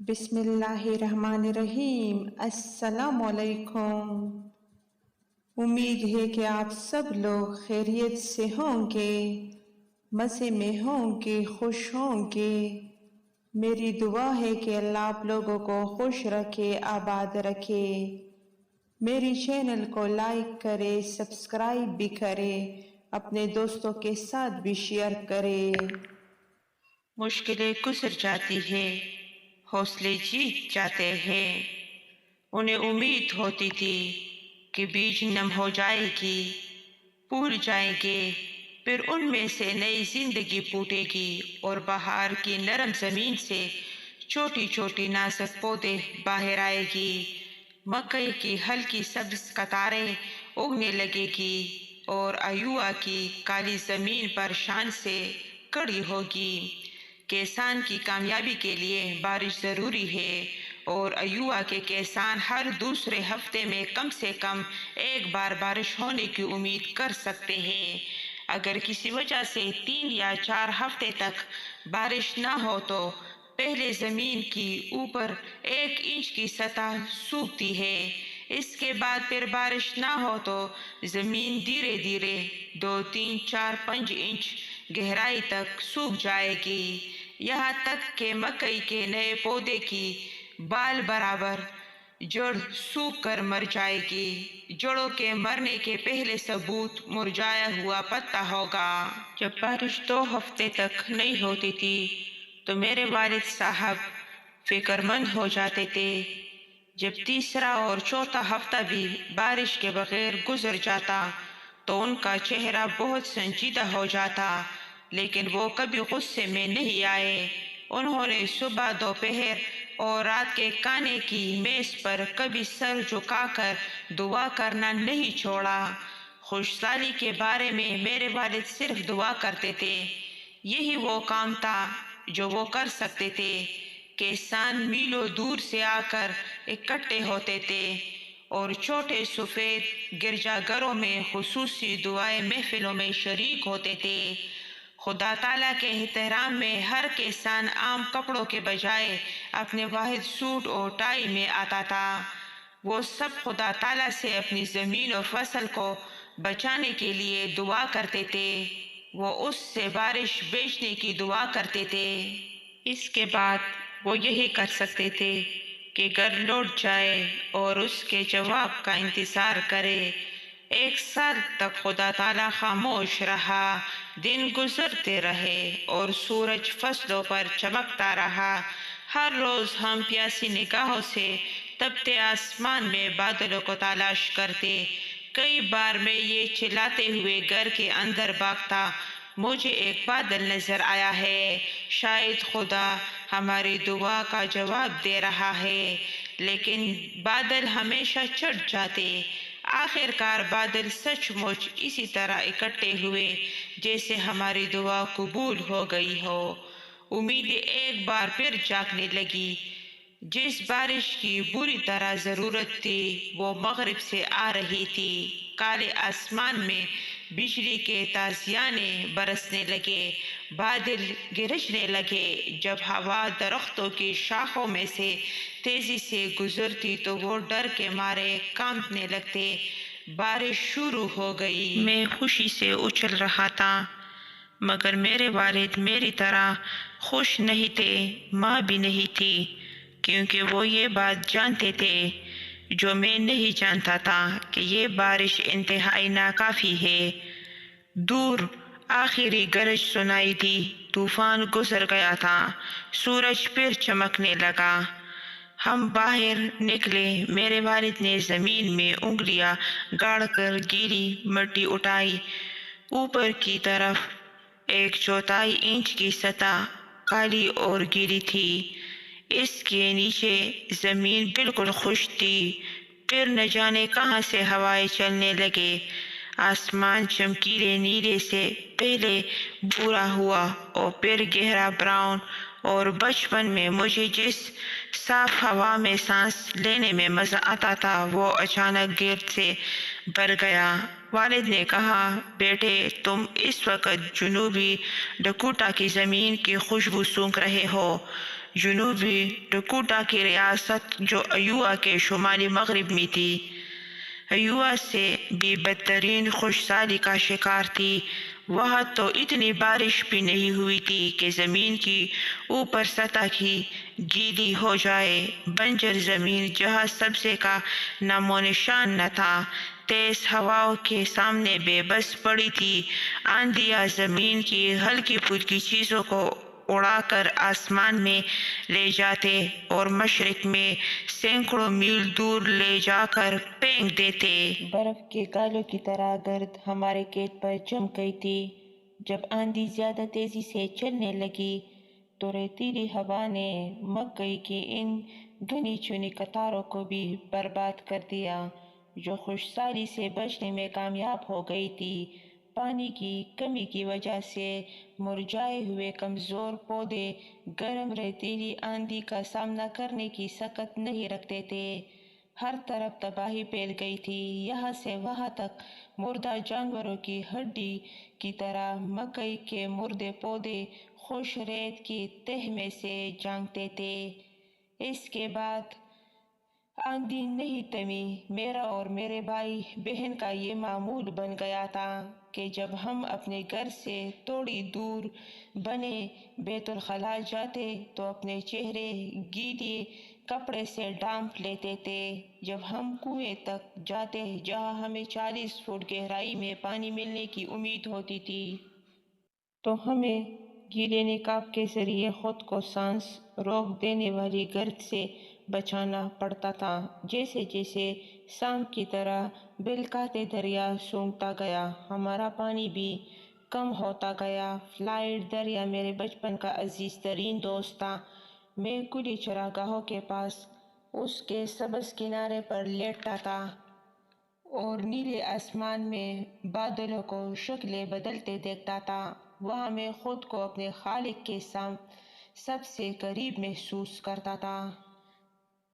बिस्मिल्लाहिर्रहमानिर्रहीम। अस्सलामुअलैकुम। उम्मीद है कि आप सब लोग खैरियत से होंगे, मज़े में होंगे, खुश होंगे। मेरी दुआ है कि अल्लाह आप लोगों को खुश रखे, आबाद रखे। मेरी चैनल को लाइक करे, सब्सक्राइब भी करे, अपने दोस्तों के साथ भी शेयर करे। मुश्किलें गुजर जाती है, हौसले जीत जाते हैं। उन्हें उम्मीद होती थी कि बीज नम हो जाएगी, फूल जाएंगे, फिर उनमें से नई जिंदगी फूटेगी और बाहर की नरम जमीन से छोटी छोटी नाजुक पौधे बाहर आएगी। मकई की हल्की सब्ज कतारें उगने लगेगी और अयूआ की काली जमीन पर शान से खड़ी होगी। किसान की कामयाबी के लिए बारिश ज़रूरी है और अयूआ के किसान हर दूसरे हफ्ते में कम से कम एक बार बारिश होने की उम्मीद कर सकते हैं। अगर किसी वजह से 3 या 4 हफ्ते तक बारिश न हो तो पहले ज़मीन की ऊपर 1 इंच की सतह सूखती है। इसके बाद फिर बारिश ना हो तो ज़मीन धीरे धीरे 2, 3, 4, 5 इंच गहराई तक सूख जाएगी। यहाँ तक कि मकई के नए पौधे की बाल बराबर जड़ सूख कर मर जाएगी। जड़ों के मरने के पहले सबूत मुरझाया हुआ पत्ता होगा। जब बारिश 2 हफ्ते तक नहीं होती थी तो मेरे वालिद साहब फिक्रमंद हो जाते थे। जब तीसरा और चौथा हफ्ता भी बारिश के बगैर गुजर जाता तो उनका चेहरा बहुत संजीदा हो जाता, लेकिन वो कभी गुस्से में नहीं आए। उन्होंने सुबह, दोपहर और रात के खाने की मेज पर कभी सर झुकाकर दुआ करना नहीं छोड़ा। खुशहाली के बारे में मेरे वालिद सिर्फ दुआ करते थे। यही वो काम था जो वो कर सकते थे। किसान मीलों दूर से आकर इकट्ठे होते थे और छोटे सफ़ेद गिरजाघरों में खुसूसी दुआएं महफिलों में शरीक होते थे। खुदा ताला के एहतराम में हर किसान आम कपड़ों के बजाय अपने वाहिद सूट और टाई में आता था। वो सब खुदा ताला से अपनी ज़मीन और फसल को बचाने के लिए दुआ करते थे। वो उससे बारिश बेचने की दुआ करते थे। इसके बाद वो यही कर सकते थे कि घर लौट जाए और उसके जवाब का इंतज़ार करे। 1 साल तक खुदा ताला खामोश रहा। दिन गुजरते रहे और सूरज फसलों पर चमकता रहा। हर रोज़ हम प्यासी निगाहों से तपते आसमान में बादलों को तलाश करते। कई बार मैं ये चिल्लाते हुए घर के अंदर भागता, मुझे एक बादल नजर आया है, शायद खुदा हमारी दुआ का जवाब दे रहा है। लेकिन बादल हमेशा चढ़ जाते। आखिरकार बादल सचमुच इसी तरह इकट्ठे हुए जैसे हमारी दुआ कबूल हो गई हो। उम्मीदें एक बार फिर जागने लगी। जिस बारिश की बुरी तरह ज़रूरत थी वो मगरिब से आ रही थी। काले आसमान में बिजली के ताज़ियाने बरसने लगे, बादल गरजने लगे। जब हवा दरख्तों की शाखों में से तेज़ी से गुजरती तो वो डर के मारे कांपने लगते। बारिश शुरू हो गई। मैं खुशी से उछल रहा था, मगर मेरे वालिद मेरी तरह खुश नहीं थे, माँ भी नहीं थी, क्योंकि वो ये बात जानते थे जो मैं नहीं जानता था कि ये बारिश इंतहाई नाकाफ़ी है। दूर आखिरी गरज सुनाई दी। तूफान गुजर गया था। सूरज फिर चमकने लगा। हम बाहर निकले। मेरे वालिद ने ज़मीन में उंगलियां गाड़कर गीली मिट्टी उठाई। ऊपर की तरफ 1/4 इंच की सतह काली और गीली थी। इसके नीचे ज़मीन बिल्कुल खुश थी। फिर न जाने कहाँ से हवाएं चलने लगे। आसमान चमकीले नीले से पहले भूरा हुआ और फिर गहरा ब्राउन, और बचपन में मुझे जिस साफ हवा में सांस लेने में मज़ा आता था वो अचानक गिर्द से भर गया। वालिद ने कहा, बेटे तुम इस वक्त जनूबी डकोटा की ज़मीन की खुशबू सूंघ रहे हो। جنوبی ڈکوٹا کی ریاست جو ایوا کے شمالی مغرب میں تھی، ایوا سے بھی بدترین خوش سالی کا شکار تھی۔ وہاں تو اتنی بارش بھی نہیں ہوئی تھی کہ زمین کی اوپر سطح کی گیلی ہو جائے۔ بنجر زمین جہاں سبزے کا نام و نشان نہ تھا، تیز ہواؤں کے سامنے بے بس پڑی تھی۔ آندھیاں زمین کی ہلکی پھلکی چیزوں کو اڑا کر آسمان میں لے جاتے اور مشرق میں سینکڑوں میل دور لے جا کر پھینک دیتے۔ برف کے گالوں کی طرح گرد ہمارے کھیت پر جم گئی تھی۔ جب آندھی زیادہ تیزی سے چلنے لگی تو ریتیلی ہوا نے مکئی کی ان گنی چنی قطاروں کو بھی برباد کر دیا جو خوش سالی سے بچنے میں کامیاب ہو گئی تھی۔ پانی کی کمی کی وجہ سے مرجھائے ہوئے کمزور پودے گرم ریتیلی آندھی کا سامنا کرنے کی طاقت نہیں رکھتے تھے۔ ہر طرف تباہی پھیل گئی تھی۔ یہاں سے وہاں تک مردہ جانوروں کی ہڈی کی طرح مکئی کے مردے پودے خوش ریت کی تہ میں سے جھانکتے تھے۔ اس کے بعد آندھی نہیں تھمی۔ میرا اور میرے بھائی بہن کا یہ معمول بن گیا تھا کہ جب ہم اپنے گھر سے تھوڑی دور بنے بیت الخلاء جاتے تو اپنے چہرے گیلے کپڑے سے ڈھانپ لیتے تھے۔ جب ہم کنویں تک جاتے جہاں ہمیں 40 فٹ گہرائی میں پانی ملنے کی امید ہوتی تھی تو ہمیں گیلے نقاب کے ذریعے خود کو سانس روک دینے والی گرد سے بچانا پڑتا تھا۔ جیسے جیسے شام کی طرح بلکاتے دریا سونگتا گیا، ہمارا پانی بھی کم ہوتا گیا۔ فلائٹ دریا میرے بچپن کا عزیز ترین دوست تھا۔ میں کھلی چراگاہوں کے پاس اس کے سبز کنارے پر لیٹتا تھا اور نیلے آسمان میں بادلوں کو شکلیں بدلتے دیکھتا تھا۔ وہاں میں خود کو اپنے خالق کے سب سے قریب محسوس کرتا تھا۔